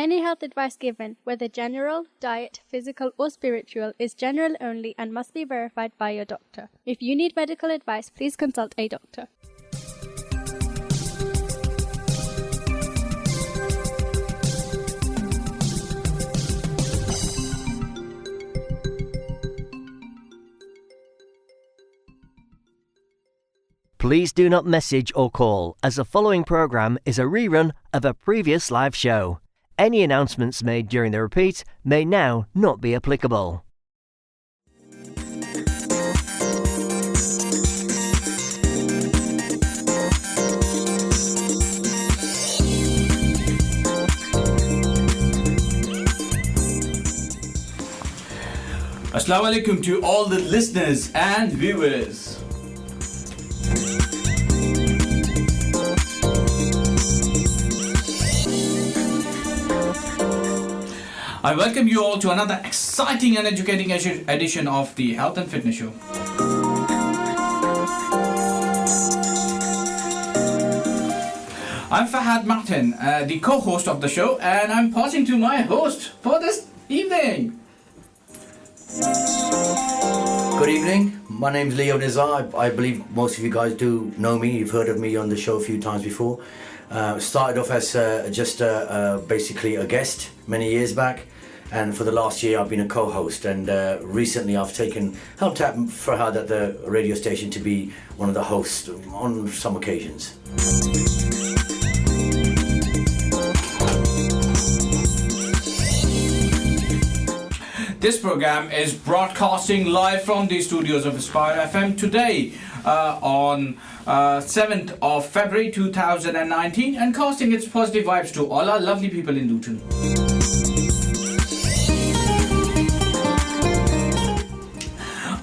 Any health advice given, whether general, diet, physical or spiritual, is general only and must be verified by your doctor. If you need medical advice, please consult a doctor. Please do not message or call, as the following programme is a rerun of a previous live show. Any announcements made during the repeat may now not be applicable. Assalamu alaikum to all the listeners and viewers. I welcome you all to another exciting and educating edition of the Health and Fitness Show. I'm Fahad Martin, the co-host of the show, and I'm passing to my host for this evening. Good evening. My name's Leo Nizar. I believe most of you guys do know me. You've heard of me on the show a few times before. Started off as just basically a guest many years back, and for the last year I've been a co-host, and recently I've helped out Fahad at the radio station to be one of the hosts on some occasions. This program is broadcasting live from the studios of Aspire FM today on 7th of February 2019, and casting its positive vibes to all our lovely people in Luton.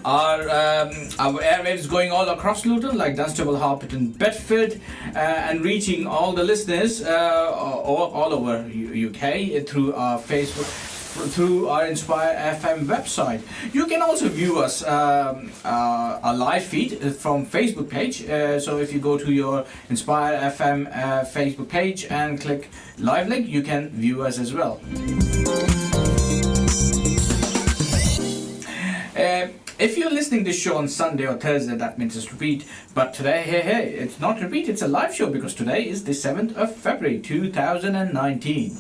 Our airwaves going all across Luton, like Dunstable, Harpenden, Bedford, and reaching all the listeners all over UK through our Facebook, through our Inspire FM website. You can also view us a live feed from Facebook page. So if you go to your Inspire FM Facebook page and click live link, you can view us as well. If you're listening to this show on Sunday or Thursday, that means it's repeat. But today, hey, it's not repeat, it's a live show, because today is the 7th of February 2019.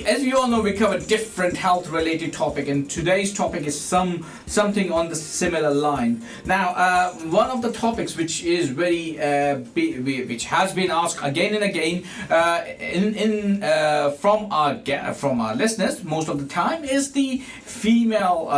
As we all know, we cover different health-related topic, and today's topic is something on the similar line. Now, one of the topics which is very which has been asked again and again from our listeners most of the time is the female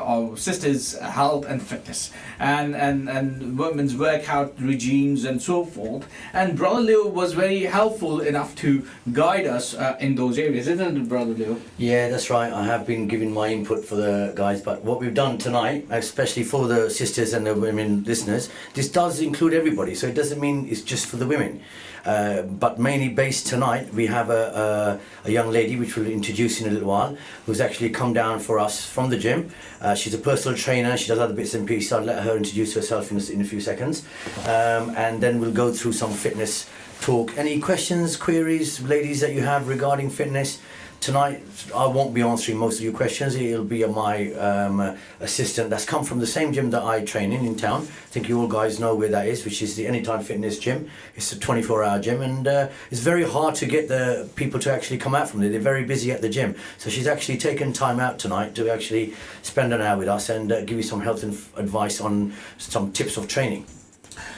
or sisters' health and fitness and women's workout regimes and so forth. And Brother Leo was very helpful enough to guide us in those areas, isn't it, Brother Leo? Yeah, that's right. I have been giving my input for the guys, but what we've done tonight, especially for the sisters and the women listeners, this does include everybody, so it doesn't mean it's just for the women. But mainly based tonight, we have a young lady, which we'll introduce in a little while, who's actually come down for us from the gym. She's a personal trainer. She does other bits and pieces. I'll let her introduce herself in a few seconds. And then we'll go through some fitness talk. Any questions, queries, ladies, that you have regarding fitness? Tonight, I won't be answering most of your questions. It'll be my assistant that's come from the same gym that I train in town. I think you all guys know where that is, which is the Anytime Fitness Gym. It's a 24-hour gym, and it's very hard to get the people to actually come out from there. They're very busy at the gym. So she's actually taken time out tonight to actually spend an hour with us and give you some health advice on some tips of training.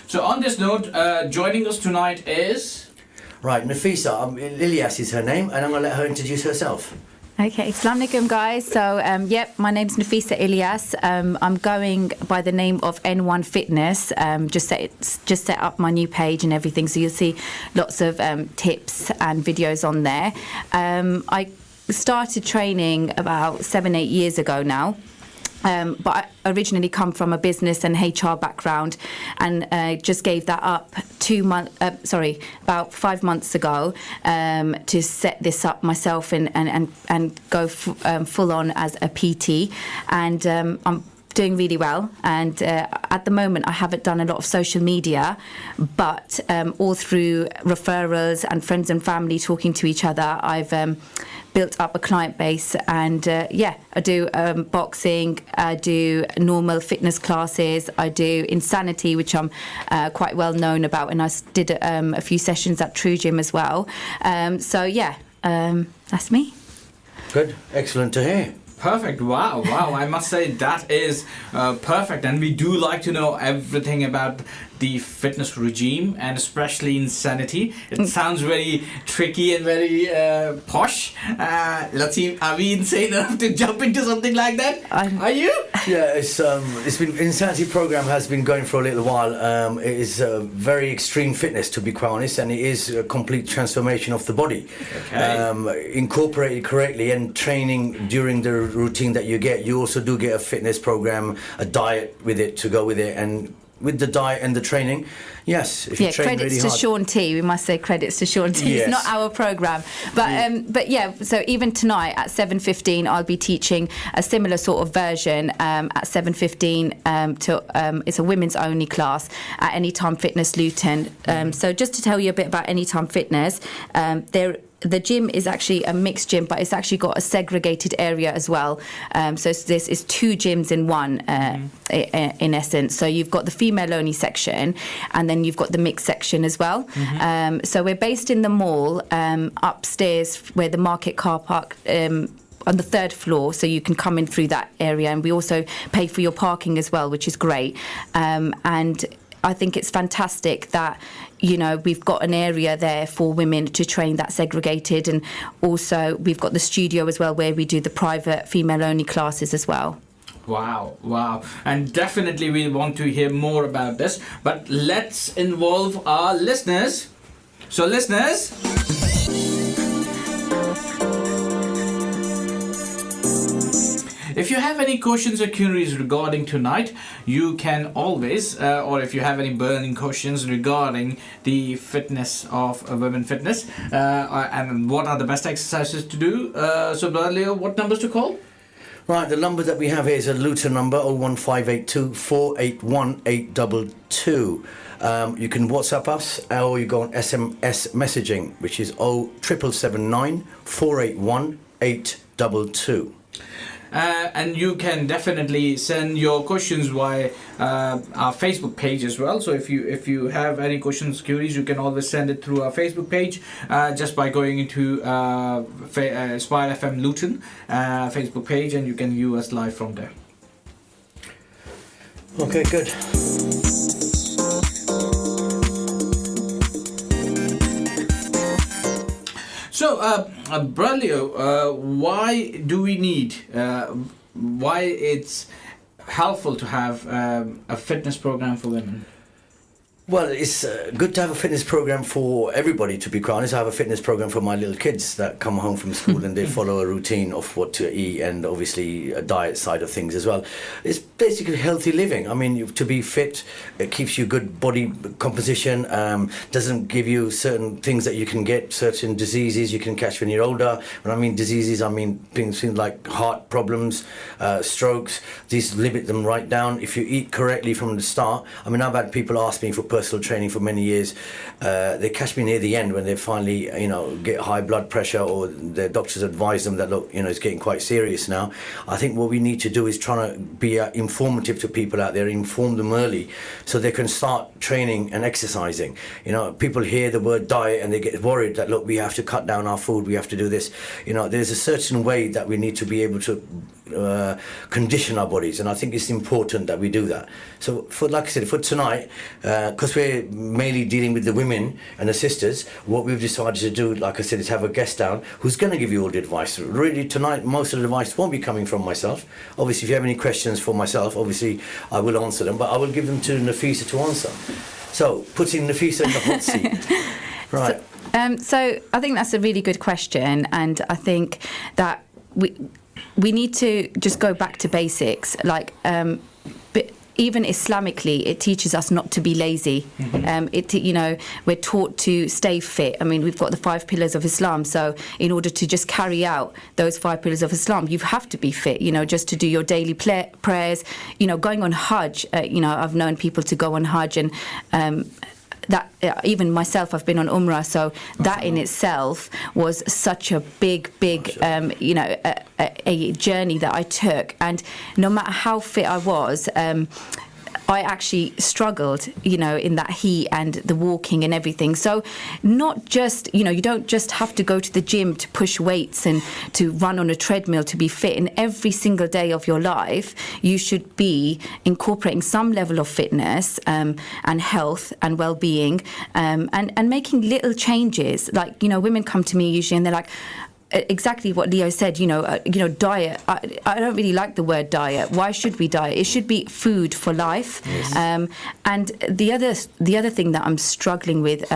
So on this note, joining us tonight is... Right, Nafisa, Ilyas is her name, and I'm going to let her introduce herself. Okay, Assalamu alaikum guys. So, my name's Nafisa Ilyas. I'm going by the name of N1 Fitness. Just set up my new page and everything, so you'll see lots of tips and videos on there. I started training about 7-8 years ago now. But I originally come from a business and HR background, and just gave that up about 5 months ago to set this up myself and go full on as a PT. And I'm doing really well, and at the moment I haven't done a lot of social media, but all through referrals and friends and family talking to each other, I've built up a client base. And I do boxing, I do normal fitness classes, I do Insanity, which I'm quite well known about, and I did a few sessions at True Gym as well. That's me. Good, excellent to hear. Perfect. Wow. I must say that is perfect. And we do like to know everything about the fitness regime, and especially Insanity. It sounds very tricky and very posh. Let's see, are we insane enough to jump into something like that? Are you? Yeah, it's been Insanity program has been going for a little while. It is very extreme fitness, to be quite honest, and it is a complete transformation of the body. Okay. Incorporated correctly and training during the routine that you get. You also do get a fitness program, a diet with it to go with it, and with the diet and the training, yes. If you train credits really to hard. Sean T. We must say credits to Sean T. Yes. It's not our program, but so even tonight at 7:15, I'll be teaching a similar sort of version at 7:15. It's a women's only class at Anytime Fitness Luton. So just to tell you a bit about Anytime Fitness, the gym is actually a mixed gym, but it's actually got a segregated area as well. So this is two gyms in one, in essence. So you've got the female-only section, and then you've got the mixed section as well. So we're based in the mall, upstairs where the market car park. On the third floor, so you can come in through that area, and we also pay for your parking as well, which is great. And I think it's fantastic that, you know, we've got an area there for women to train that's segregated, and also we've got the studio as well where we do the private female-only classes as well. Wow. And definitely we want to hear more about this, but let's involve our listeners. So listeners, if you have any questions or queries regarding tonight, you can always, or if you have any burning questions regarding the fitness of women fitness, and what are the best exercises to do, so Leo, what numbers to call? Right, the number that we have here is a Luton number, 01582 481 822. You can WhatsApp us, or you go on SMS messaging, which is 07779 481 822. And you can definitely send your questions via our Facebook page as well. So if you have any questions, queries, you can always send it through our Facebook page just by going into Aspire FM Luton Facebook page, and you can view us live from there. Okay, good. So, Braulio, why do we need, why it's helpful to have a fitness program for women? Well, it's good to have a fitness program for everybody, to be quite honest. I have a fitness program for my little kids that come home from school and they follow a routine of what to eat, and obviously a diet side of things as well. It's basically healthy living. I mean, to be fit, it keeps you good body composition, doesn't give you certain things that you can get, certain diseases you can catch when you're older. When I mean diseases, I mean things like heart problems, strokes. These limit them right down. If you eat correctly from the start, I mean, I've had people ask me for personal training for many years. They catch me near the end when they finally, get high blood pressure, or their doctors advise them that, look, it's getting quite serious now. I think what we need to do is try to be informative to people out there, inform them early so they can start training and exercising. People hear the word diet and they get worried that, look, we have to cut down our food, we have to do this. There's a certain way that we need to be able to condition our bodies, and I think it's important that we do that. So like I said, for tonight, because we're mainly dealing with the women and the sisters, what we've decided to do, like I said, is have a guest down who's going to give you all the advice. Really, tonight, most of the advice won't be coming from myself. Obviously, if you have any questions for myself, obviously I will answer them, but I will give them to Nafisa to answer. So putting Nafisa in the hot seat. Right. So I think that's a really good question, and I think that we need to just go back to basics. Like, even Islamically, it teaches us not to be lazy. We're taught to stay fit. I mean, we've got the 5 pillars of Islam. So in order to just carry out those 5 pillars of Islam, you have to be fit, just to do your daily prayers, going on Hajj. I've known people to go on Hajj, and that even myself, I've been on Umrah, so that in itself was such a big a journey that I took. And no matter how fit I was, I actually struggled, in that heat and the walking and everything. So not just, you don't just have to go to the gym to push weights and to run on a treadmill to be fit. In every single day of your life, you should be incorporating some level of fitness and health and well-being, and making little changes. Like, women come to me usually and they're like, exactly what Leo said, diet. I don't really like the word diet. Why should we diet? It should be food for life. Yes. And the other thing that I'm struggling with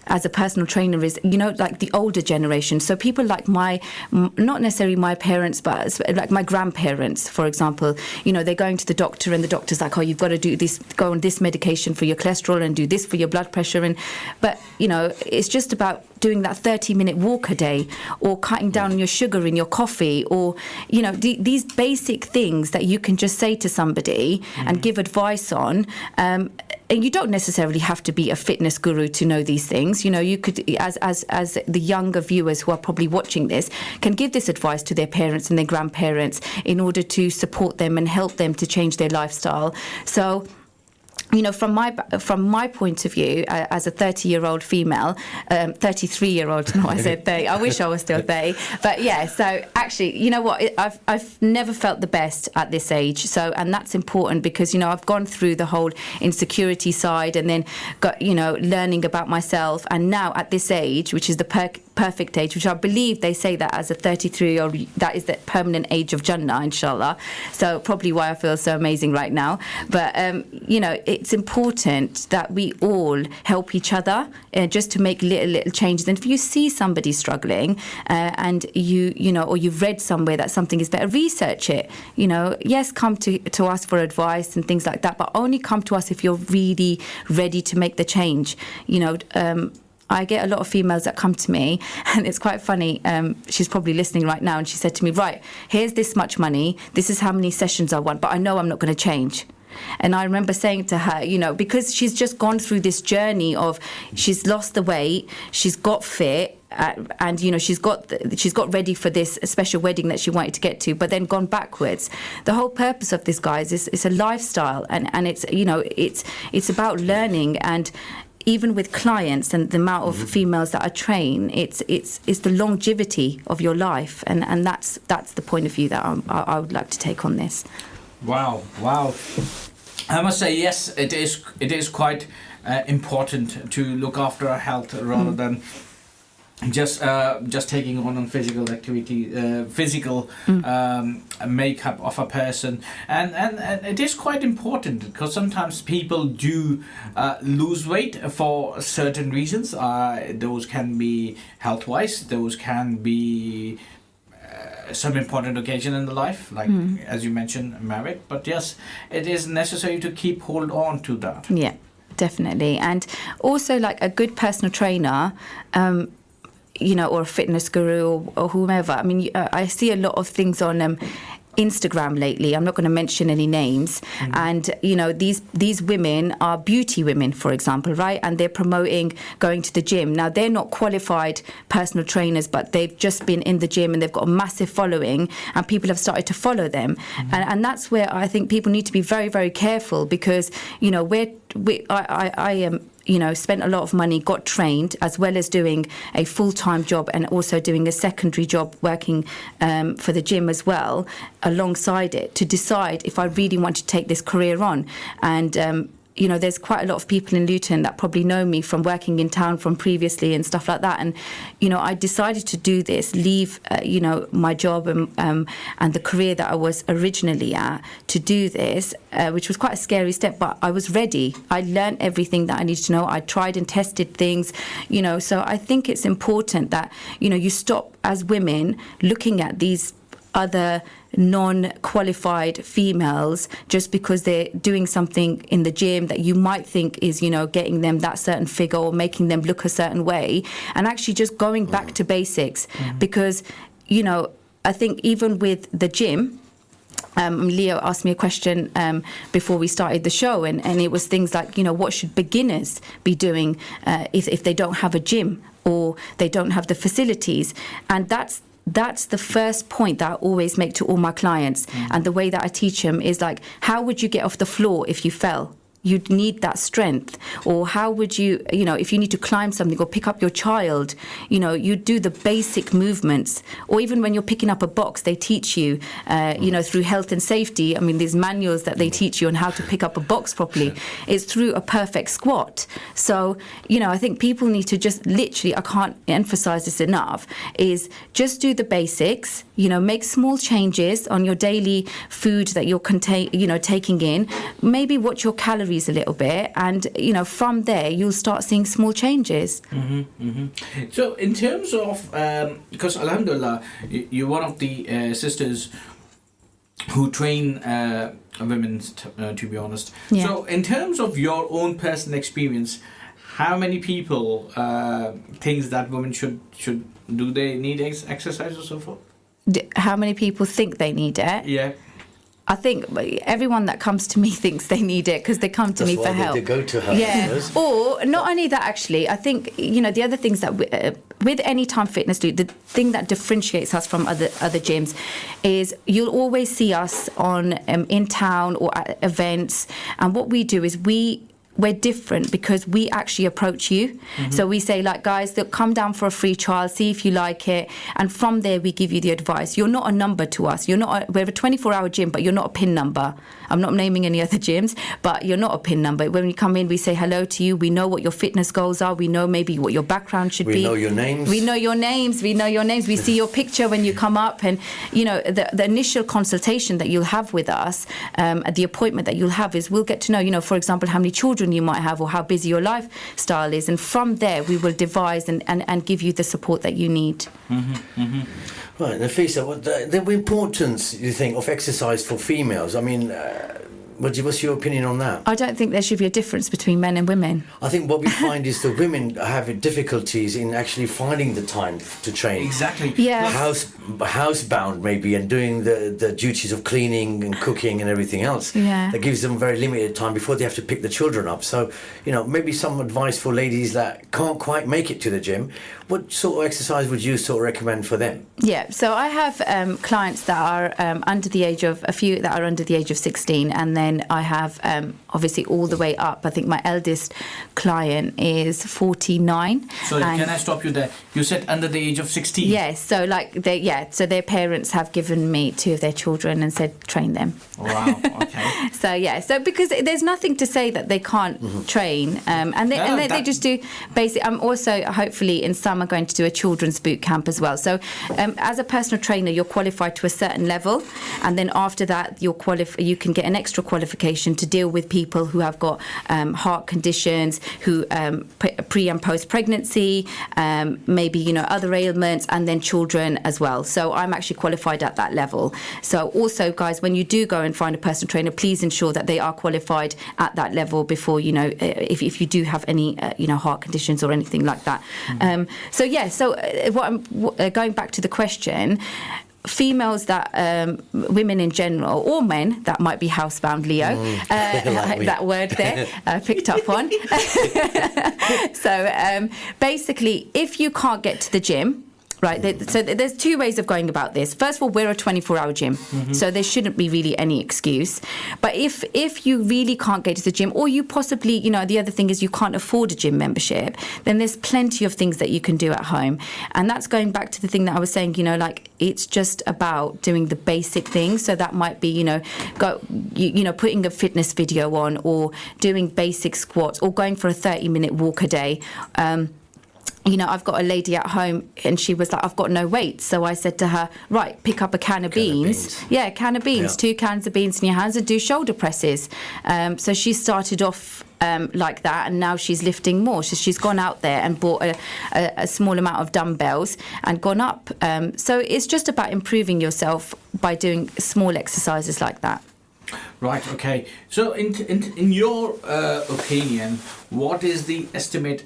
as a personal trainer is, like the older generation. So people like not necessarily my parents, but like my grandparents, for example, they're going to the doctor and the doctor's like, oh, you've got to do this, go on this medication for your cholesterol and do this for your blood pressure. But it's just about doing that 30-minute walk a day, or cutting down on your sugar in your coffee, or, these basic things that you can just say to somebody and give advice on. And you don't necessarily have to be a fitness guru to know these things. You could, as the younger viewers who are probably watching this, can give this advice to their parents and their grandparents in order to support them and help them to change their lifestyle. So, from my point of view, as a 30-year-old female, 33-year-old, no, I said 30. I wish I was still 30. But yeah, so actually, you know what? I've never felt the best at this age. So, and that's important because, I've gone through the whole insecurity side and then got, learning about myself. And now at this age, which is the perfect age, which I believe they say that as a 33-year-old, that is the permanent age of Jannah, inshallah. So probably why I feel so amazing right now. But, it's important that we all help each other just to make little changes. And if you see somebody struggling and or you've read somewhere that something is better, research it. Yes, come to us for advice and things like that, but only come to us if you're really ready to make the change. I get a lot of females that come to me, and it's quite funny. She's probably listening right now, and she said to me, right, here's this much money, this is how many sessions I want, but I know I'm not going to change. And I remember saying to her, because she's just gone through this journey of, she's lost the weight, she's got fit, and she's got ready for this special wedding that she wanted to get to, but then gone backwards. The whole purpose of this, guys, is it's a lifestyle, and it's it's about learning. And even with clients and the amount of females that I train, it's the longevity of your life, and that's the point of view that I would like to take on this. Wow. I must say, yes, it is quite important to look after our health rather than just taking on physical activity, physical makeup of a person, and it is quite important because sometimes people do lose weight for certain reasons. Those can be health-wise, those can be some important occasion in the life, like as you mentioned, married. But yes, it is necessary to keep hold on to that. Yeah, definitely. And also, like a good personal trainer, or a fitness guru or whomever. I mean, I see a lot of things on Instagram lately. I'm not going to mention any names. And, these women are beauty women, for example, right? And they're promoting going to the gym. Now, they're not qualified personal trainers, but they've just been in the gym and they've got a massive following and people have started to follow them. And that's where I think people need to be very, very careful because, I am... spent a lot of money, got trained, as well as doing a full-time job and also doing a secondary job working for the gym as well, alongside it, to decide if I really want to take this career on. And there's quite a lot of people in Luton that probably know me from working in town from previously and stuff like that. And, I decided to do this, leave, my job and the career that I was originally at to do this, which was quite a scary step, but I was ready. I learned everything that I needed to know. I tried and tested things, so I think it's important that, you stop as women looking at these other non-qualified females just because they're doing something in the gym that you might think is, getting them that certain figure or making them look a certain way, and actually just going back to basics. Because, I think even with the gym, Leo asked me a question before we started the show, and it was things like, what should beginners be doing if they don't have a gym or they don't have the facilities? And that's the first point that I always make to all my clients. And the way that I teach them is like, how would you get off the floor if you fell? You'd need that strength. Or how would you, if you need to climb something or pick up your child, you do the basic movements. Or even when you're picking up a box, they teach you, through health and safety. I mean, there's manuals that they teach you on how to pick up a box properly. It's through a perfect squat. So, I think people need to just literally, I can't emphasize this enough, is just do the basics, make small changes on your daily food that you're taking in. Maybe watch your calories a little bit, and from there you'll start seeing small changes. So in terms of because alhamdulillah you're one of the sisters who train women, to be honest. So in terms of your own personal experience, how many people thinks that women should do they need exercise or so forth? How many people think they need it? I think everyone that comes to me thinks they need it because they come to me for help. They go to her. Yeah. Or not only that, actually, I think, the other things that with Anytime Fitness Luton, the thing that differentiates us from other gyms is you'll always see us on in town or at events. And what we do is we're different because we actually approach you. So we say, like, guys, they'll come down for a free trial, see if you like it, and from there we give you the advice. You're not a number to us. We're a 24-hour gym, but you're not a PIN number. I'm not naming any other gyms, but you're not a PIN number. When you come in, we say hello to you. We know what your fitness goals are. We know maybe what your background should be. We know your names. We know your names. We see your picture when you come up, and the initial consultation that you'll have with us, the appointment that you'll have, is we'll get to know, for example, how many children you might have or how busy your lifestyle is, and from there we will devise and give you the support that you need. Right, Nafisa, what the importance, you think, of exercise for females? I mean, what's your opinion on that? I don't think there should be a difference between men and women. I think what we find is the women have difficulties in actually finding the time to train. Exactly. Yeah. Housebound maybe, and doing the duties of cleaning and cooking and everything else. Yeah. That gives them very limited time before they have to pick the children up. So, maybe some advice for ladies that can't quite make it to the gym. What sort of exercise would you sort of recommend for them? Yeah, so I have clients that are under the age of 16, and then I have obviously all the way up. I think my eldest client is 49. So can I stop you there? You said under the age of 16. Yes, so so their parents have given me 2 of their children and said train them. Wow. Okay. So because there's nothing to say that they can't train, and they just do basic. I'm also hopefully in summer going to do a children's boot camp as well. So as a personal trainer, you're qualified to a certain level, and then after that you can get an extra qualification to deal with people who have got heart conditions, who pre and post pregnancy, maybe other ailments, and then children as well. So I'm actually qualified at that level. So also, guys, when you do go and find a personal trainer, please ensure that they are qualified at that level before if you do have any heart conditions or anything like that. Going back to the question, females women in general, or men that might be housebound, Leo, that word there, picked up on. So basically, if you can't get to the gym, right, so there's 2 ways of going about this. First of all, we're a 24-hour gym, so there shouldn't be really any excuse. But if you really can't get to the gym, or you possibly, the other thing is you can't afford a gym membership, then there's plenty of things that you can do at home. And that's going back to the thing that I was saying, it's just about doing the basic things. So that might be, putting a fitness video on, or doing basic squats, or going for a 30-minute walk a day. I've got a lady at home and she was like, I've got no weight. So I said to her, right, pick up a can of beans. Yeah, a can of beans, 2 cans of beans in your hands and do shoulder presses. So she started off like that, and now she's lifting more. So she's gone out there and bought a small amount of dumbbells and gone up. So it's just about improving yourself by doing small exercises like that. Right, okay. So in your opinion, what is the estimate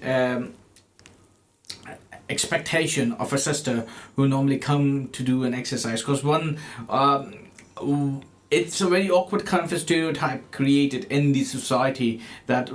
expectation of a sister who normally come to do an exercise? Because it's a very awkward kind of a stereotype created in the society that,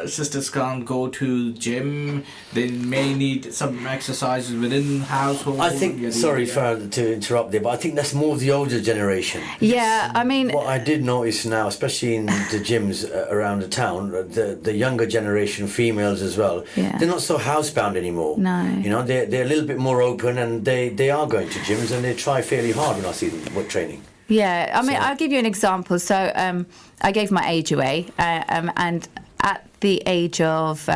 sisters can't go to gym, they may need some exercises within household. I think, sorry to interrupt there, but I think that's more of the older generation. Yeah, I mean... What I did notice now, especially in the gyms around the town, the younger generation, females as well, they're not so housebound anymore. No. They're a little bit more open, and they are going to gyms, and they try fairly hard when I see them training. Yeah, I mean, I'll give you an example. So I gave my age away, and at the age of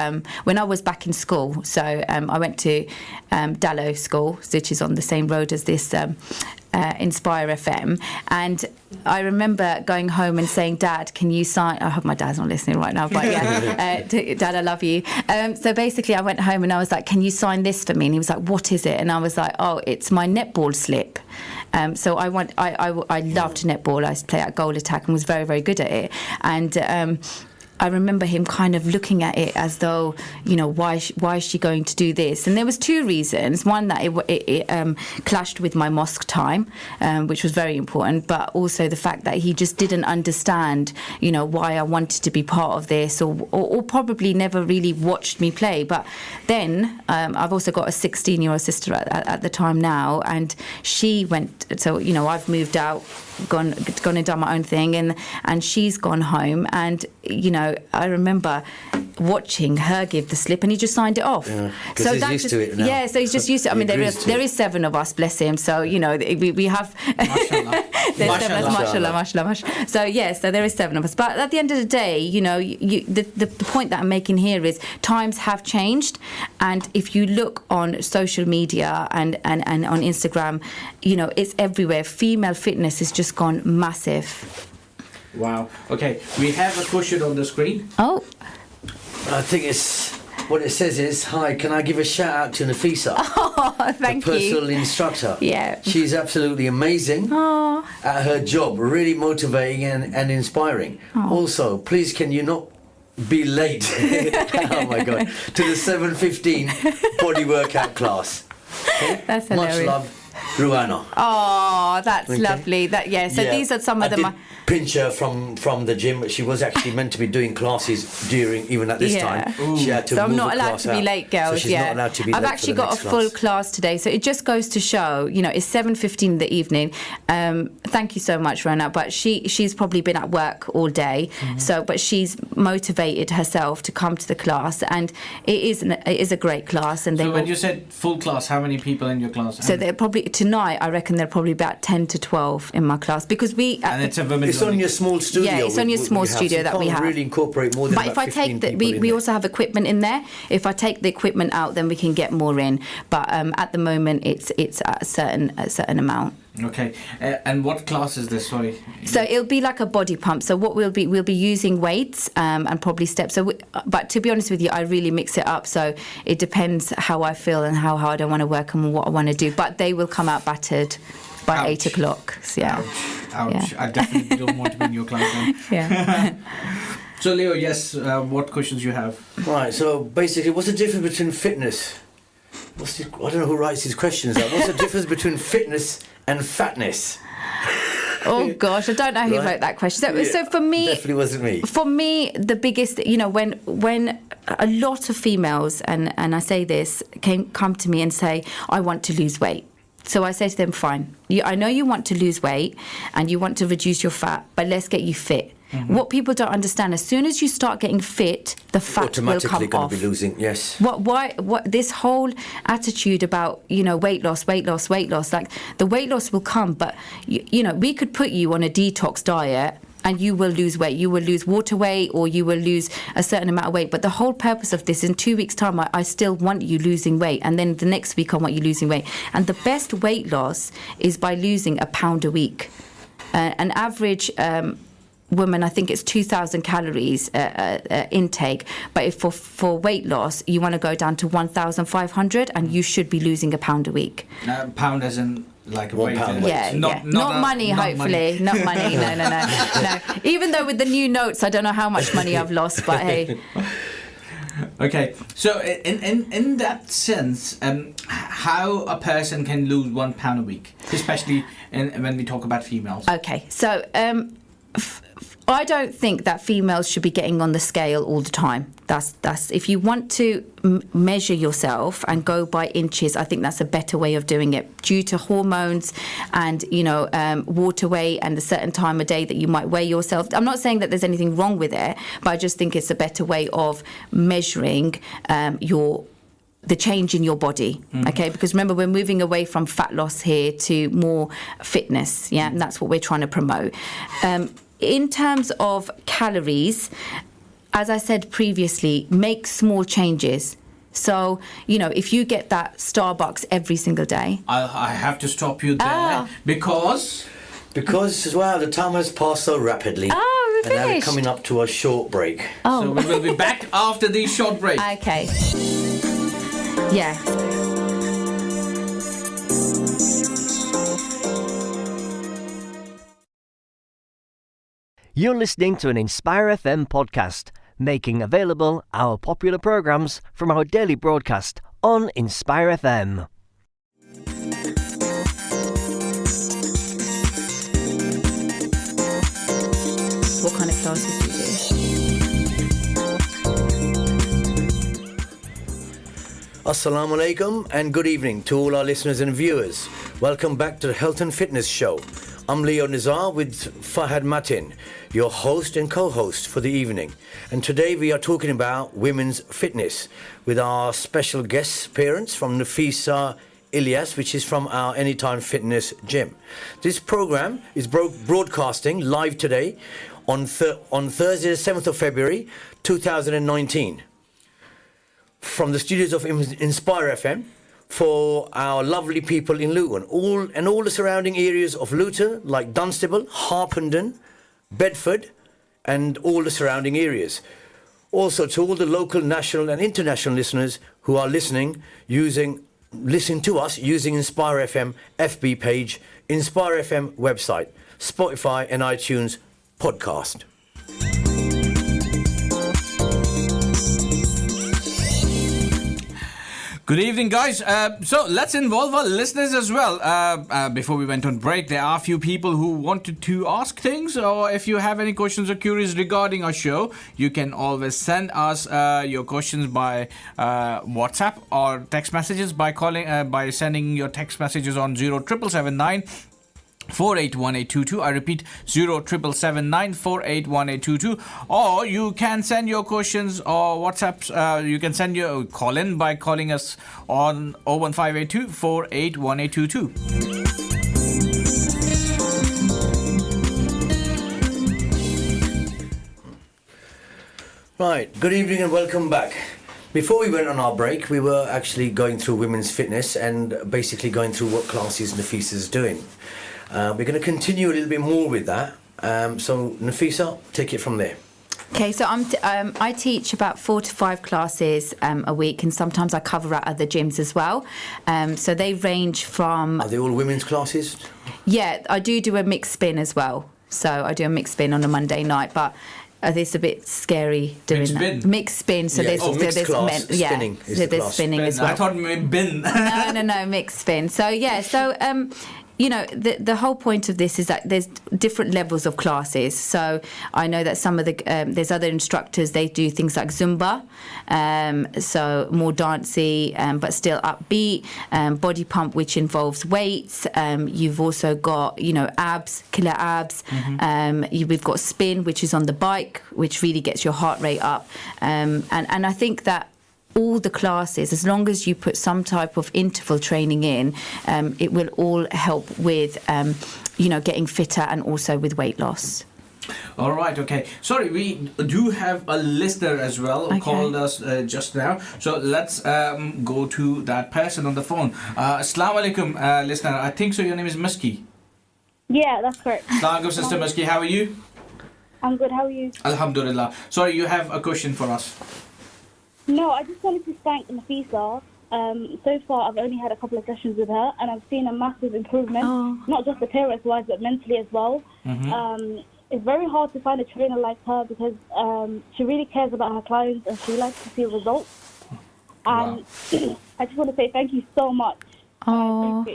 when I was back in school, so I went to Dallow School, which is on the same road as this Inspire FM, and I remember going home and saying, Dad, can you sign... I hope my dad's not listening right now, but yeah, Dad, I love you. So basically I went home and I was like, can you sign this for me? And he was like, what is it? And I was like, oh, it's my netball slip. So I loved netball. I used to play at goal attack and was very, very good at it. And I remember him kind of looking at it as though, why is she going to do this? And there was 2 reasons. One, that it clashed with my mosque time, which was very important, but also the fact that he just didn't understand, why I wanted to be part of this, or probably never really watched me play. But then I've also got a 16-year-old sister at the time now, and she went, so, I've moved out, gone and done my own thing, and she's gone home, and I remember watching her give the slip, and he just signed it off. Yeah, so he's used to it now. Yeah, so he's just used to it. I mean, there is 7 of us, bless him. So we have mashallah. So so there is 7 of us. But at the end of the day, the point that I'm making here is times have changed, and if you look on social media and on Instagram, it's everywhere. Female fitness has just gone massive. Wow. Okay, we have a question on the screen. Oh. I think what it says is, hi, can I give a shout out to Nafisa? Oh, thank you. The personal instructor. Yeah. She's absolutely amazing at her job, really motivating and inspiring. Also, please can you not be late, oh my God, to the 7:15 body workout class. Okay? That's hilarious. Much love. Ruana. Oh, that's lovely. So these are some of them. Pinch her from the gym. She was actually meant to be doing classes even at this time. She had to so I'm move not allowed to be late, girls. So she's not allowed to be late. I've actually got a full class today, so it just goes to show, it's 7:15 in the evening. Thank you so much, Rona. But she's probably been at work all day, but she's motivated herself to come to the class, and it is a great class. And when you said full class, how many people in your class? So they're probably tonight. I reckon they're probably about 10 to 12 in my class, because and it's a women's. It's on your small studio. Yeah, it's on your small studio that we have. Really incorporate more than. But if I take we also have equipment in there. If I take the equipment out, then we can get more in. But at the moment, it's at a certain amount. Okay, and what class is this? Sorry. So it'll be like a body pump. So what we'll be using weights and probably steps. But to be honest with you, I really mix it up. So it depends how I feel and how hard I want to work and what I want to do. But they will come out battered by 8 o'clock. So, yeah. Ouch. Yeah. I definitely don't want to be in your class then. Yeah. So Leo, yes, what questions you have? Right. So basically, what's the difference between fitness? I don't know who writes these questions out. What's the difference between fitness and fatness? Oh gosh, I don't know who wrote that question. So for me, definitely wasn't me. For me, the biggest, when a lot of females, and I say this, come to me and say, I want to lose weight. So I say to them, fine, I know you want to lose weight and you want to reduce your fat, but let's get you fit. What people don't understand, as soon as you start getting fit, the fat will come off. Automatically going to be losing, yes. What this whole attitude about, weight loss, like the weight loss will come, but, we could put you on a detox diet and you will lose weight. You will lose water weight, or you will lose a certain amount of weight. But the whole purpose of this, in 2 weeks' time, I still want you losing weight. And then the next week, I want you losing weight. And the best weight loss is by losing a pound a week. An average woman, I think it's 2,000 calories intake. But if for weight loss, you want to go down to 1,500, and you should be losing a pound a week. Pound as in like a weight. £1 Yeah, Not money, hopefully. Not money. No. Even though with the new notes, I don't know how much money I've lost, but hey. Okay, so in that sense, how a person can lose £1 a week, especially when we talk about females. Okay, so I don't think that females should be getting on the scale all the time. That's if you want to measure yourself and go by inches, I think that's a better way of doing it. Due to hormones and water weight and a certain time of day that you might weigh yourself. I'm not saying that there's anything wrong with it, but I just think it's a better way of measuring the change in your body, okay? Because remember, we're moving away from fat loss here to more fitness, yeah, and that's what we're trying to promote. In terms of calories, as I said previously, make small changes. So, if you get that Starbucks every single day. I have to stop you there because wow, the time has passed so rapidly. Oh, we're and now we're finished. coming up to a short break. Oh. So we will be back after the short break. Okay. Yeah. You're listening to an Inspire FM podcast, making available our popular programs from our daily broadcast on Inspire FM. What kind of classes do you do? Assalamu alaikum and good evening to all our listeners and viewers. Welcome back to the Health and Fitness Show. I'm Leo Nizar with Fahad Matin, your host and co-host for the evening. And today we are talking about women's fitness with our special guest appearance from Nafisa Ilyas, which is from our Anytime Fitness gym. This program is broadcasting live today on Thursday the 7th of February 2019 from the studios of Inspire FM for our lovely people in Luton, all the surrounding areas of Luton, like Dunstable, Harpenden, Bedford, and all the surrounding areas. Also to all the local, national, and international listeners who are listening to us using Inspire FM FB page, Inspire FM website, Spotify, and iTunes podcast. Good evening, guys. So let's involve our listeners as well. Before we went on break, there are a few people who wanted to ask things, or if you have any questions or queries regarding our show, you can always send us your questions by WhatsApp or text messages by sending your text messages on 07779 481822. I repeat, 07779 481822. Or you can send your questions or WhatsApps. You can send your call in by calling us on 01582 481822. Right, good evening and welcome back. Before we went on our break, we were actually going through women's fitness and basically going through what classes Nafisa's doing. We're going to continue a little bit more with that. So Nafisa, take it from there. Okay, so I teach about 4 to 5 classes a week, and sometimes I cover at other gyms as well. So they range from... Are they all women's classes? Yeah, I do a mixed spin as well. So I do a mixed spin on a Monday night, but... it's a bit scary doing mixed that. Spin. Mixed spin. So yeah. there's class, men, spinning is the there's class. spinning Bin. as well. I thought bin. No, mixed spin. So the whole point of this is that there's different levels of classes. So I know that some of the there's other instructors, they do things like Zumba, so more dancey but still upbeat, body pump, which involves weights. You've also got abs, killer abs. We've got spin, which is on the bike, which really gets your heart rate up. And I think that all the classes, as long as you put some type of interval training in, it will all help with, getting fitter and also with weight loss. All right, okay. Sorry, we do have a listener as well who called us just now. So let's go to that person on the phone. Assalamu alaikum, listener. I think so. Your name is Muski. Yeah, that's correct. Assalamu alaikum, Sister Muski. How are you? I'm good. How are you? Alhamdulillah. Sorry, you have a question for us. No, I just wanted to thank Nafisa. So far, I've only had a couple of sessions with her, and I've seen a massive improvement, not just appearance-wise, but mentally as well. It's very hard to find a trainer like her because she really cares about her clients and she likes to see results. And I just want to say thank you so much. Oh.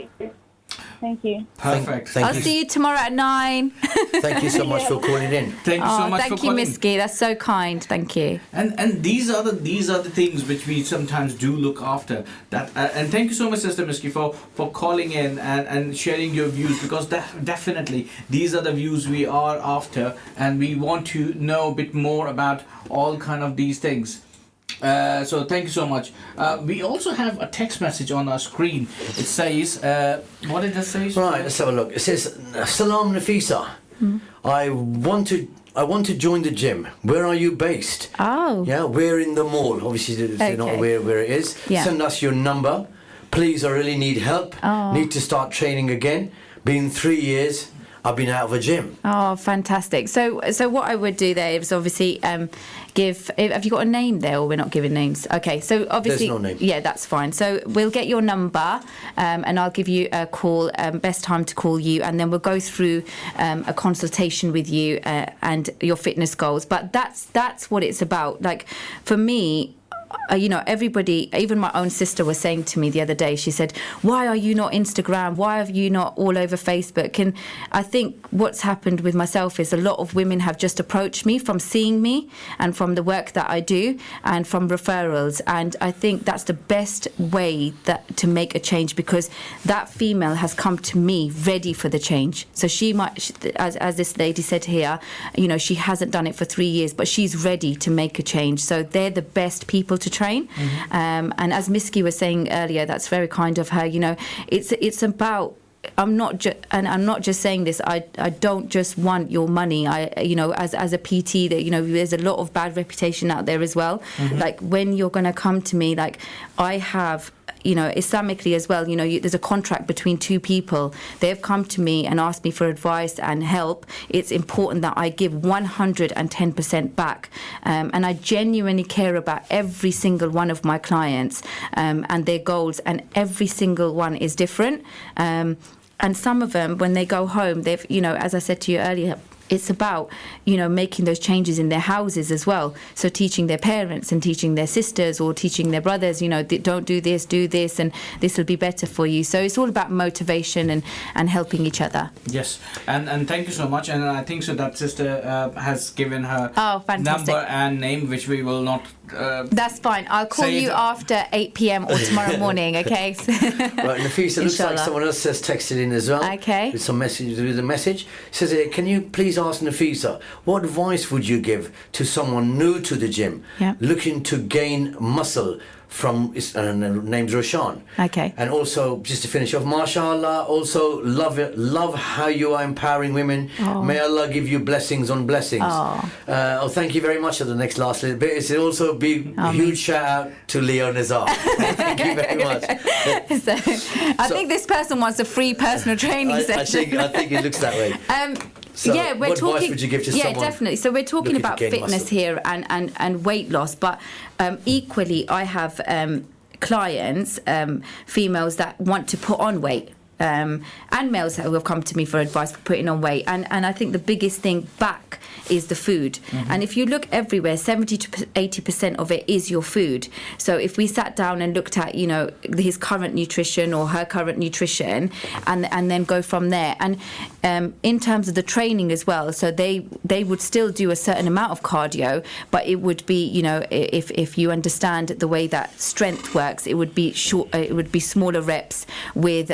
Thank you. Perfect. I'll see you tomorrow at 9. Thank you so much for calling in. Thank you so much for thank you, calling. Miski. That's so kind. Thank you. And these are the things which we sometimes do look after. That and thank you so much, Sister Miski, for calling in and sharing your views, because definitely these are the views we are after, and we want to know a bit more about all kind of these things. So thank you so much. We also have a text message on our screen. It says, what did it say? Right, let's have a look. It says, Salam Nafisa. I want to join the gym. Where are you based? Oh. Yeah, we're in the mall. Obviously, they're not aware where it is. Yeah. Send us your number. Please, I really need help. Need to start training again. Been 3 years. I've been out of a gym. Oh, fantastic. So what I would do there is obviously give... Have you got a name there, or we're not giving names? Okay, so obviously... There's no name. Yeah, that's fine. So we'll get your number and I'll give you a call, best time to call you, and then we'll go through a consultation with you and your fitness goals. But that's what it's about. Like, for me... everybody, even my own sister was saying to me the other day, she said, why are you not Instagram? Why are you not all over Facebook? And I think what's happened with myself is a lot of women have just approached me from seeing me and from the work that I do and from referrals. And I think that's the best way to make a change, because that female has come to me ready for the change. So she might, as this lady said here, she hasn't done it for 3 years, but she's ready to make a change. So they're the best people to train. And as Miski was saying earlier, that's very kind of her. It's about... I'm not just saying this. I don't just want your money. As a PT, there's a lot of bad reputation out there as well. Like, when you're going to come to me, like, I have... Islamically as well, there's a contract between two people. They've come to me and asked me for advice and help. It's important that I give 110% back. And I genuinely care about every single one of my clients and their goals, and every single one is different. And some of them, when they go home, they've, as I said to you earlier, it's about, making those changes in their houses as well. So teaching their parents and teaching their sisters or teaching their brothers, don't do this, and this will be better for you. So it's all about motivation and helping each other. Yes, and thank you so much. And I think so that sister has given her fantastic. number and name, which we will not... That's fine. I'll call you after 8 p.m. or tomorrow morning, okay? Right, Nafisa, looks like someone else has texted in as well. Okay. With a message. It says, can you please ask Nafisa, what advice would you give to someone new to the gym, looking to gain muscle from, name's Roshan. Okay. And also, just to finish off, mashallah, also love how you are empowering women. Oh. May Allah give you blessings on blessings. Oh, thank you very much for the last little bit. It's also be a huge shout out to Leo Nazar. Thank you very much. I think this person wants a free personal training session. I think it looks that way. So we're talking. What advice would you give to someone? Yeah, definitely. So we're talking about fitness muscle here and weight loss, but equally, I have clients, females that want to put on weight. And males who have come to me for advice for putting on weight. And I think the biggest thing back is the food. Mm-hmm. And if you look everywhere, 70 to 80% of it is your food. So if we sat down and looked at, his current nutrition or her current nutrition and then go from there. And in terms of the training as well, so they would still do a certain amount of cardio, but it would be, if you understand the way that strength works, it would be short, it would be smaller reps with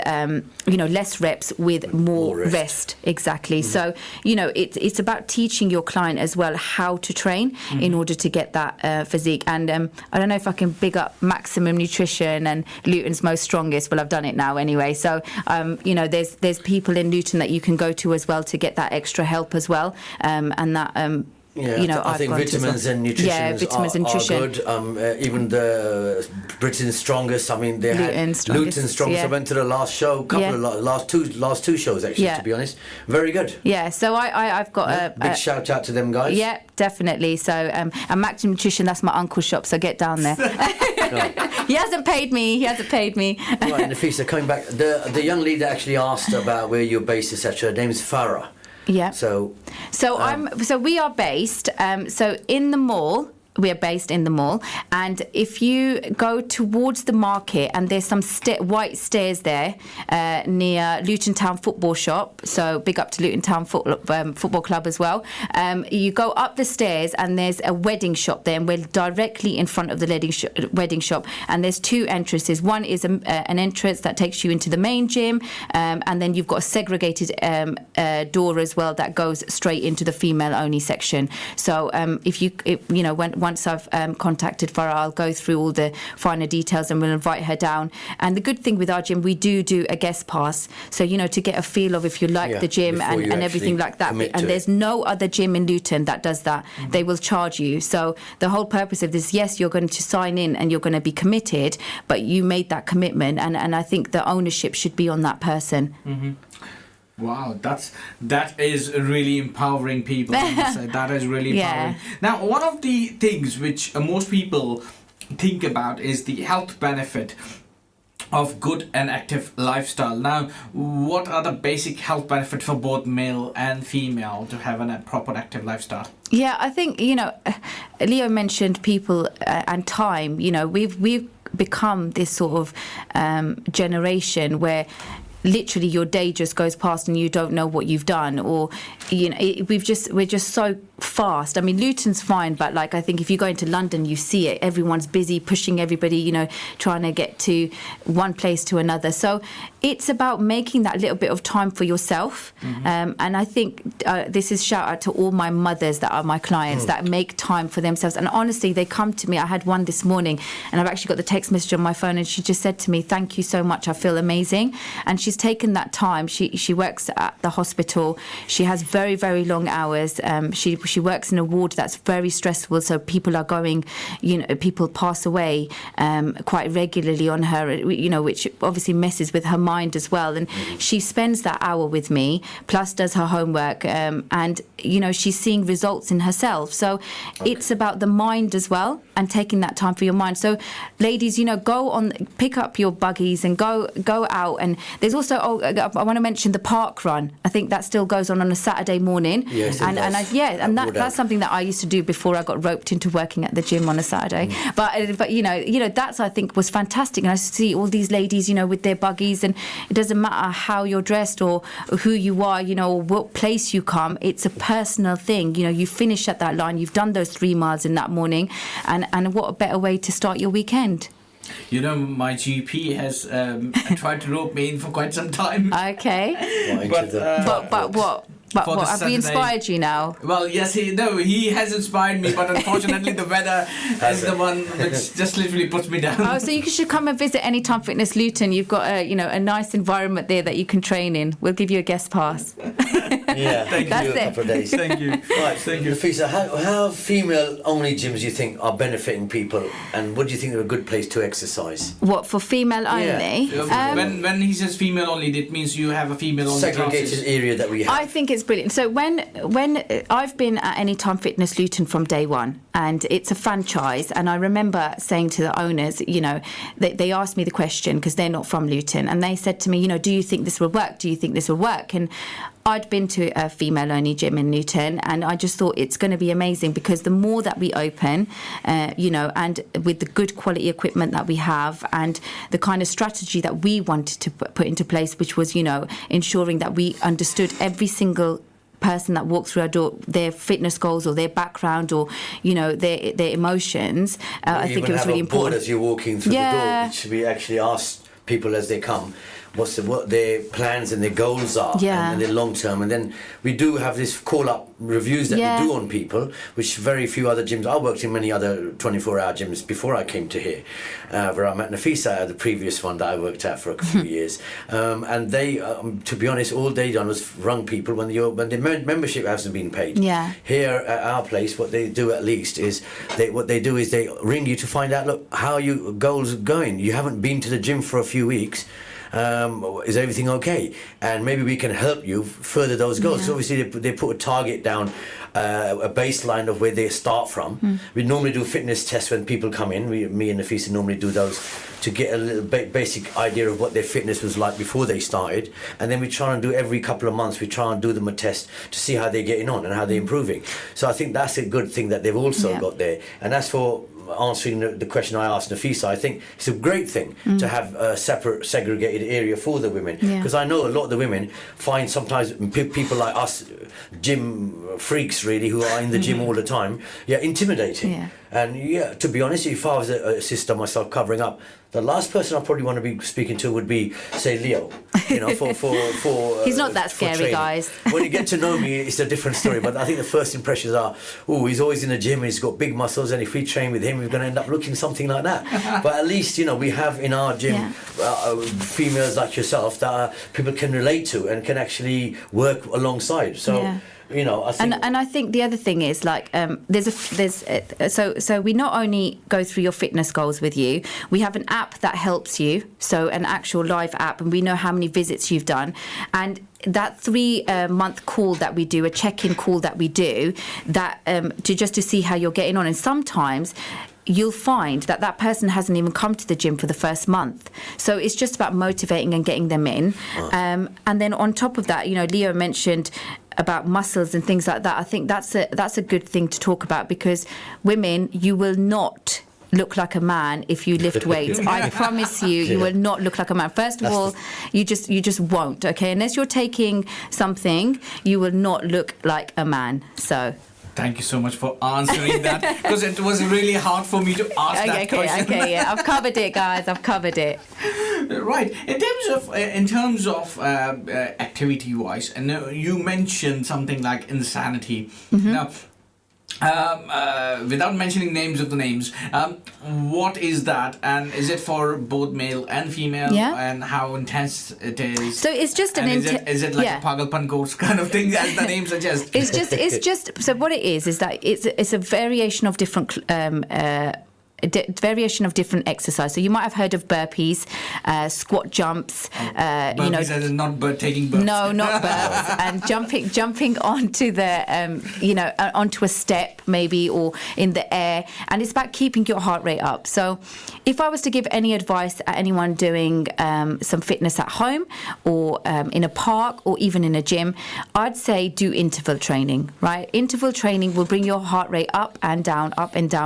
less reps with more rest. Exactly. So, it's about teaching your client as well how to train in order to get that physique. And I don't know if I can big up Maximum Nutrition and Luton's Most Strongest. Well, I've done it now anyway. So, there's people in Luton that you can go to as well to get that extra help as well. And that... I think vitamins and nutrition are good. Even the Britain's Strongest. I mean, they had Luton's Strongest. Yeah. I went to the last show, last two shows actually. To be honest, very good. Yeah. So I've got a big shout out to them guys. Yeah, definitely. So and Maximum Nutrition, that's my uncle's shop. So get down there. He hasn't paid me. Right, Nafisa, coming back, the young lady actually asked about where you're based, etc. Her name's Farah. Yeah. So we are based in the mall. We are based in the mall, and if you go towards the market, and there's some white stairs there near Luton Town Football Shop. So big up to Luton Town Football Club as well. You go up the stairs, and there's a wedding shop there, and we're directly in front of the wedding shop. And there's two entrances. One is an entrance that takes you into the main gym, and then you've got a segregated door as well that goes straight into the female-only section. So once I've contacted Farah, I'll go through all the finer details and we'll invite her down. And the good thing with our gym, we do a guest pass. So, to get a feel of if you like the gym and everything like that. And there's no other gym in Luton that does that. Mm-hmm. They will charge you. So the whole purpose of this, yes, you're going to sign in and you're going to be committed, but you made that commitment. And I think the ownership should be on that person. Mm-hmm. Wow, that is really empowering people. That is really empowering. Now, one of the things which most people think about is the health benefit of good and active lifestyle. Now, what are the basic health benefits for both male and female to have a proper active lifestyle? Yeah, I think, Leo mentioned people and time. We've become this sort of generation where literally your day just goes past and you don't know what you've done, or we're just so fast. I mean, Luton's fine, but I think if you go into London, you see it. Everyone's busy pushing everybody, trying to get to one place to another. So it's about making that little bit of time for yourself. Mm-hmm. And I think this is shout out to all my mothers that are my clients that make time for themselves. And honestly, they come to me. I had one this morning, and I've actually got the text message on my phone, and she just said to me, "Thank you so much. I feel amazing." And she's taken that time. She works at the hospital. She has very, very long hours. She works in a ward that's very stressful, so people are going, people pass away quite regularly on her, which obviously messes with her mind as well. And she spends that hour with me, plus does her homework, and she's seeing results in herself. So it's about the mind as well, and taking that time for your mind. So ladies, pick up your buggies and go out. And there's also, I want to mention the park run. I think that still goes on a Saturday morning. Yes, that's something that I used to do before I got roped into working at the gym on a Saturday. But that's, I think, was fantastic. And I see all these ladies, with their buggies, and it doesn't matter how you're dressed or who you are, or what place you come. It's a personal thing. You finish at that line. You've done those 3 miles in that morning, and what a better way to start your weekend. My GP has tried to rope me in for quite some time. Okay. But what? But what, have we inspired you now? Well, yes, he has inspired me, but unfortunately the weather is the one which just literally puts me down. Oh, so you should come and visit Anytime Fitness Luton. You've got a nice environment there that you can train in. We'll give you a guest pass. Thank you. A couple of days. Thank you. Right, thank you. Nafisa, how female-only gyms do you think are benefiting people, and what do you think are a good place to exercise? What, for female only? When he says female only, it means you have a female only segregated classes. area that we have. I think it's brilliant. So when I've been at Anytime Fitness Luton from day one, and it's a franchise, and I remember saying to the owners, they asked me the question because they're not from Luton, and they said to me, do you think this will work? Do you think this will work? And I'd been to a female-only gym in Luton, and I just thought it's going to be amazing because the more that we open, and with the good quality equipment that we have, and the kind of strategy that we wanted to put into place, which was, ensuring that we understood every single person that walked through our door, their fitness goals or their background or their emotions. I think it was really important. As you're walking through the door, it should be actually asked people as they come, what their plans and their goals are, and their long term. And then we do have this call up reviews that we do on people, which very few other gyms. I worked in many other 24-hour gyms before I came to here, where I met Nafisa, the previous one that I worked at for a few years. And they, to be honest, all they done was rung people when the membership hasn't been paid. Yeah. Here at our place, what they do at least is they ring you to find out, look, how are your goals going? You haven't been to the gym for a few weeks. Is everything okay? And maybe we can help you further those goals. So obviously they put a target down, a baseline of where they start from. We normally do fitness tests when people come in. Me and Nafisa normally do those to get a little basic idea of what their fitness was like before they started. And then we try and do every couple of months, we try and do them a test to see how they're getting on and how they're improving. So I think that's a good thing that they've also got there. And as for answering the question I asked Nafisa, I think it's a great thing to have a separate segregated area for the women, because I know a lot of the women find sometimes people like us, gym freaks really, who are in the gym all the time, intimidating. And to be honest, if I was a sister myself covering up, the last person I probably want to be speaking to would be, say, Leo. You know, for he's not that scary, training. guys. When you get to know me, it's a different story. But I think the first impressions are, he's always in the gym, he's got big muscles, and if we train with him, we're going to end up looking something like that. But at least, we have in our gym females like yourself that people can relate to and can actually work alongside. So. I think and I think the other thing is so we not only go through your fitness goals with you, we have an app that helps you, so an actual live app, and we know how many visits you've done, and that 3-month call that we do, a check-in call that we do, that to see how you're getting on. And sometimes you'll find that person hasn't even come to the gym for the first month. So it's just about motivating and getting them in. And then on top of that, Leo mentioned about muscles and things like that. I think that's a good thing to talk about, because women, you will not look like a man if you lift weights. I promise you, you will not look like a man. First of all, you just won't, okay? Unless you're taking something, you will not look like a man. So thank you so much for answering that, because it was really hard for me to ask that question. Okay, I've covered it, guys. I've covered it. Right. In terms of activity-wise, and you mentioned something like insanity. Now, without mentioning names of the names, what is that, and is it for both male and female, and how intense it is? So it's just is it like a Pagalpan course kind of thing, as the name suggests? It's just so what it is that it's a variation of different variation of different exercise. So you might have heard of burpees, squat jumps. Burpees as in not taking burps. No, not burps. And jumping onto the onto a step maybe, or in the air. And it's about keeping your heart rate up. So if I was to give any advice at anyone doing some fitness at home, or in a park, or even in a gym, I'd say do interval training. Right, interval training will bring your heart rate up and down,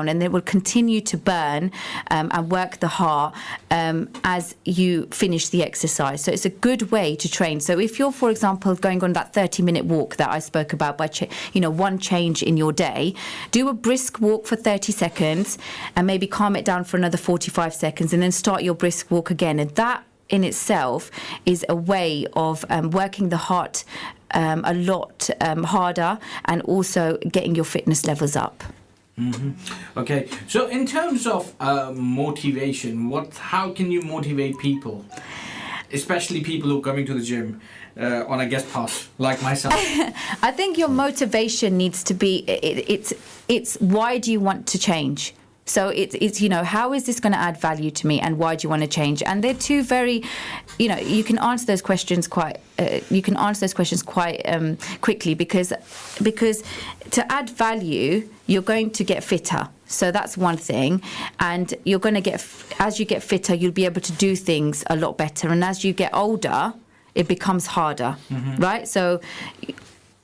and it will continue to burn and work the heart as you finish the exercise. So it's a good way to train. So if you're, for example, going on that 30-minute walk that I spoke about, by one change in your day, do a brisk walk for 30 seconds and maybe calm it down for another 45 seconds, and then start your brisk walk again. And that in itself is a way of working the heart a lot harder, and also getting your fitness levels up. Okay, so in terms of motivation, how can you motivate people, especially people who are coming to the gym on a guest pass like myself? I think your motivation needs to be it's why do you want to change? So it's how is this going to add value to me, and why do you want to change? And they're two very, you can answer those questions quite quickly, because to add value, you're going to get fitter. So that's one thing, and you're going to as you get fitter, you'll be able to do things a lot better. And as you get older, it becomes harder, right? So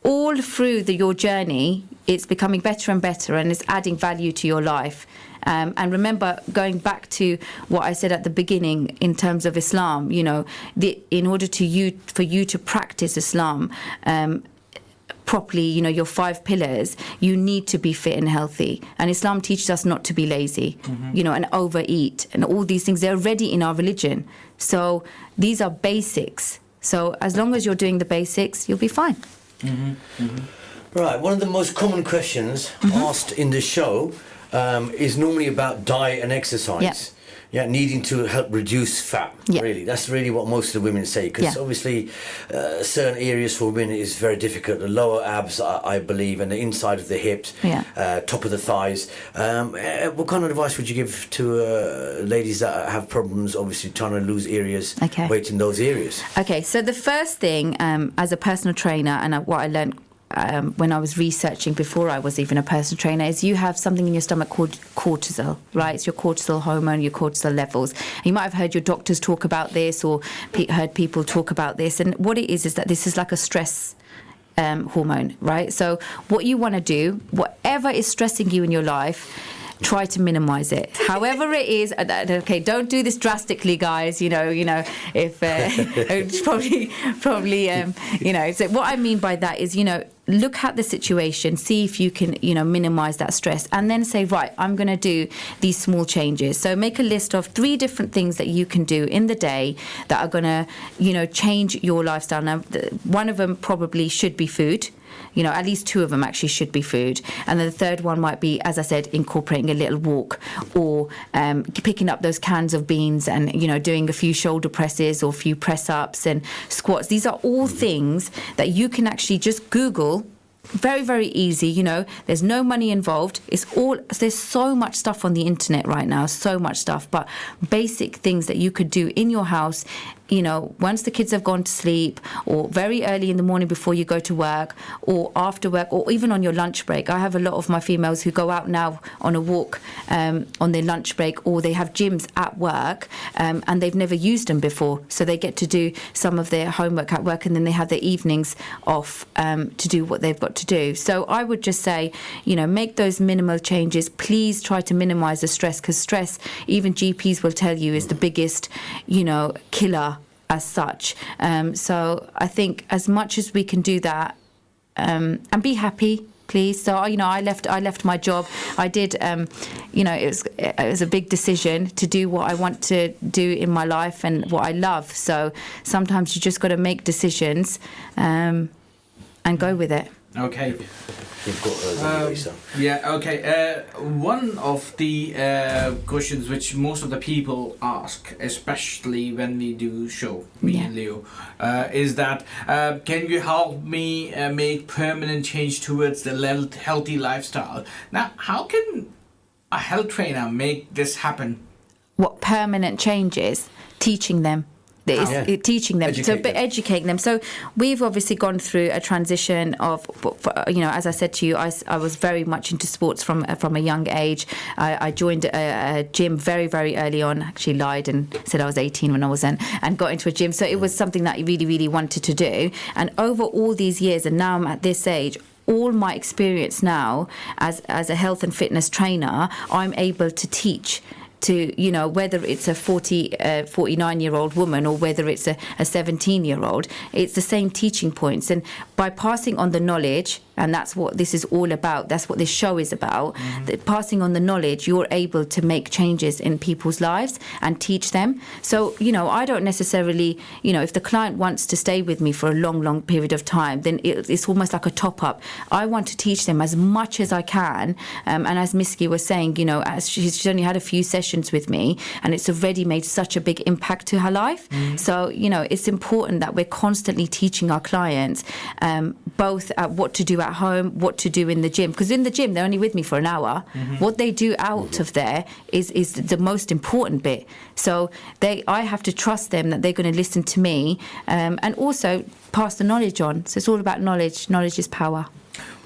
all through your journey, it's becoming better and better, and it's adding value to your life. And remember, going back to what I said at the beginning in terms of Islam, in order for you to practice Islam, properly, your 5 pillars, you need to be fit and healthy. And Islam teaches us not to be lazy, and overeat and all these things. They're already in our religion. So these are basics. So as long as you're doing the basics, you'll be fine. Right, one of the most common questions asked in the show is normally about diet and exercise. Yeah, needing to help reduce fat. Really, that's really what most of the women say. Because obviously, certain areas for women is very difficult. The lower abs, I believe, and the inside of the hips, top of the thighs. What kind of advice would you give to ladies that have problems, obviously trying to lose weight in those areas? Okay, so the first thing, as a personal trainer, and what I learned when I was researching before I was even a personal trainer, is you have something in your stomach called cortisol, right? It's your cortisol hormone, your cortisol levels. And you might have heard your doctors talk about this, or heard people talk about this. And what it is that this is like a stress hormone, right? So what you want to do, whatever is stressing you in your life, try to minimize it. However it is, okay, don't do this drastically, guys, if probably so what I mean by that is, look at the situation, see if you can, minimize that stress, and then say, right, I'm going to do these small changes. So make a list of 3 different things that you can do in the day that are going to, change your lifestyle. Now, one of them probably should be food. At least 2 of them actually should be food. And then the third one might be, as I said, incorporating a little walk, or picking up those cans of beans and, doing a few shoulder presses or a few press-ups and squats. These are all things that you can actually just Google. Very, very easy, there's no money involved. There's so much stuff on the internet right now, so much stuff, but basic things that you could do in your house, once the kids have gone to sleep, or very early in the morning before you go to work, or after work, or even on your lunch break. I have a lot of my females who go out now on a walk on their lunch break, or they have gyms at work, and they've never used them before. So they get to do some of their homework at work, and then they have their evenings off to do what they've got to do. So I would just say, make those minimal changes. Please try to minimize the stress, because stress, even GPs will tell you, is the biggest, killer as such. So I think as much as we can do that, and be happy, please. So I left my job. I did it was a big decision to do what I want to do in my life and what I love. So sometimes you just got to make decisions and go with it. Okay. You've got one of the questions which most of the people ask, especially when we do show, me and Leo, is that can you help me make permanent change towards the healthy lifestyle? Now, how can a health trainer make this happen? What permanent changes? Teaching them. Teaching them, educating them. So we've obviously gone through a transition of, as I said to you, I was very much into sports from a young age. I joined a gym very, very early on. Actually lied and said I was 18 when I was in, and got into a gym. So it was something that I really, really wanted to do. And over all these years, and now I'm at this age, all my experience now as a health and fitness trainer, I'm able to teach to, whether it's a 49-year-old woman or whether it's a 17-year-old, it's the same teaching points. And by passing on the knowledge, and that's what this is all about, that's what this show is about, passing on the knowledge, you're able to make changes in people's lives and teach them. So, I don't necessarily, if the client wants to stay with me for a long, long period of time, then it's almost like a top-up. I want to teach them as much as I can. And as Miski was saying, as she's only had a few sessions with me, and it's already made such a big impact to her life. So, it's important that we're constantly teaching our clients both at what to do at home, what to do in the gym. Because in the gym, they're only with me for an hour. What they do out of there is the most important bit. So I have to trust them that they're going to listen to me and also pass the knowledge on. So it's all about knowledge. Knowledge is power.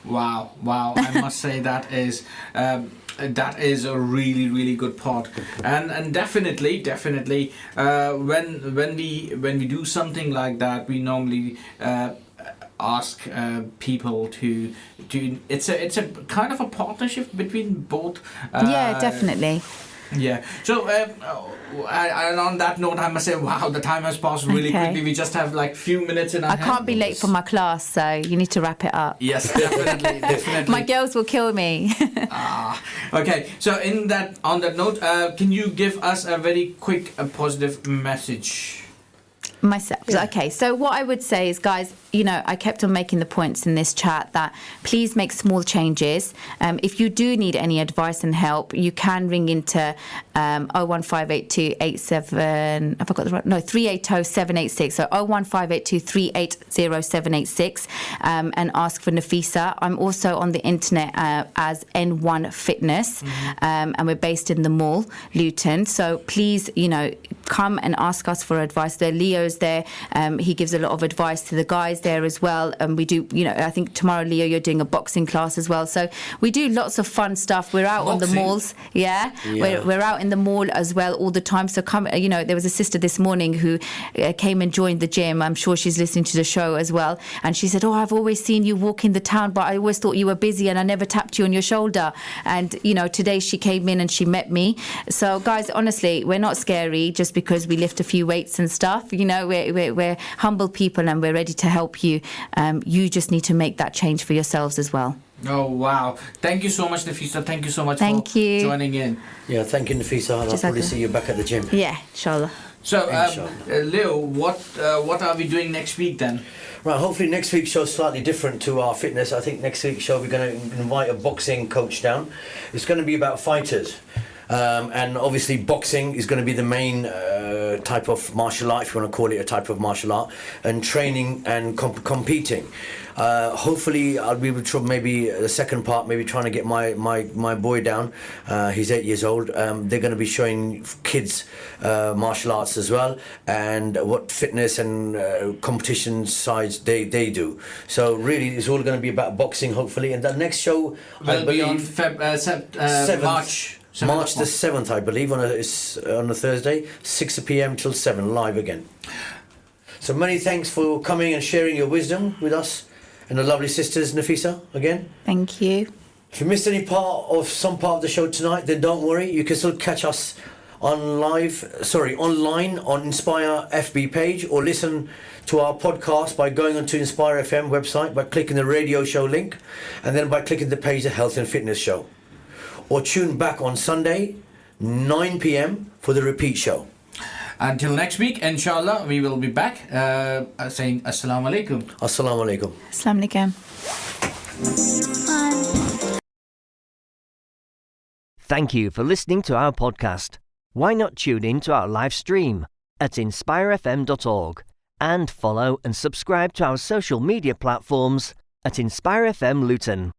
Wow. I must say that is a really, really good part, and definitely when we do something like that, we normally ask people to it's a kind of a partnership between both. Definitely. Yeah. So, and on that note, I must say, wow, the time has passed really quickly. We just have like few minutes in our I can't be late for my class, so you need to wrap it up. Yes, definitely, definitely. My girls will kill me. Okay. So, on that note, can you give us a very quick, positive message? Myself. Yeah. Okay, so what I would say is, guys, I kept on making the points in this chat that please make small changes. If you do need any advice and help, you can ring into 380-786. So 01582-380-786 and ask for Nafisa. I'm also on the internet as N1 Fitness, and we're based in the mall, Luton. So please, come and ask us for advice. Leo's there. He gives a lot of advice to the guys there as well. And we do, I think tomorrow, Leo, you're doing a boxing class as well. So we do lots of fun stuff. We're out on the malls. Yeah. We're out in the mall as well all the time. So come, there was a sister this morning who came and joined the gym. I'm sure she's listening to the show as well. And she said, I've always seen you walk in the town, but I always thought you were busy and I never tapped you on your shoulder. And, today she came in and she met me. So guys, honestly, we're not scary just because we lift a few weights and stuff. We're humble people and we're ready to help you. You just need to make that change for yourselves as well. Oh, wow. Thank you so much, Nafisa. Thank you so much for joining in. Yeah, thank you, Nafisa. I'll probably see you back at the gym. Yeah, inshallah. So, Leo, what are we doing next week then? Right, hopefully next week's show is slightly different to our fitness. I think next week's show we're going to invite a boxing coach down. It's going to be about fighters. And obviously boxing is going to be the main type of martial art, if you want to call it a type of martial art, and training and competing. Hopefully I'll be able to maybe the second part, maybe trying to get my boy down. He's 8 years old. They're going to be showing kids martial arts as well, and what fitness and competition sides they do. So really it's all going to be about boxing, hopefully. And the next show will be on March the 7th, I believe, on a Thursday, 6 p.m. till 7, live again. So many thanks for coming and sharing your wisdom with us and the lovely sisters, Nafisa, again. Thank you. If you missed some part of the show tonight, then don't worry, you can still catch us online on Inspire FB page, or listen to our podcast by going onto Inspire FM website by clicking the radio show link, and then by clicking the page, the Health and Fitness Show. Or tune back on Sunday, 9 p.m. for the repeat show. Until next week, inshallah, we will be back saying Assalamu alaikum. Assalamu alaikum. Assalamu alaikum. Thank you for listening to our podcast. Why not tune in to our live stream at inspirefm.org and follow and subscribe to our social media platforms at Inspire FM Luton.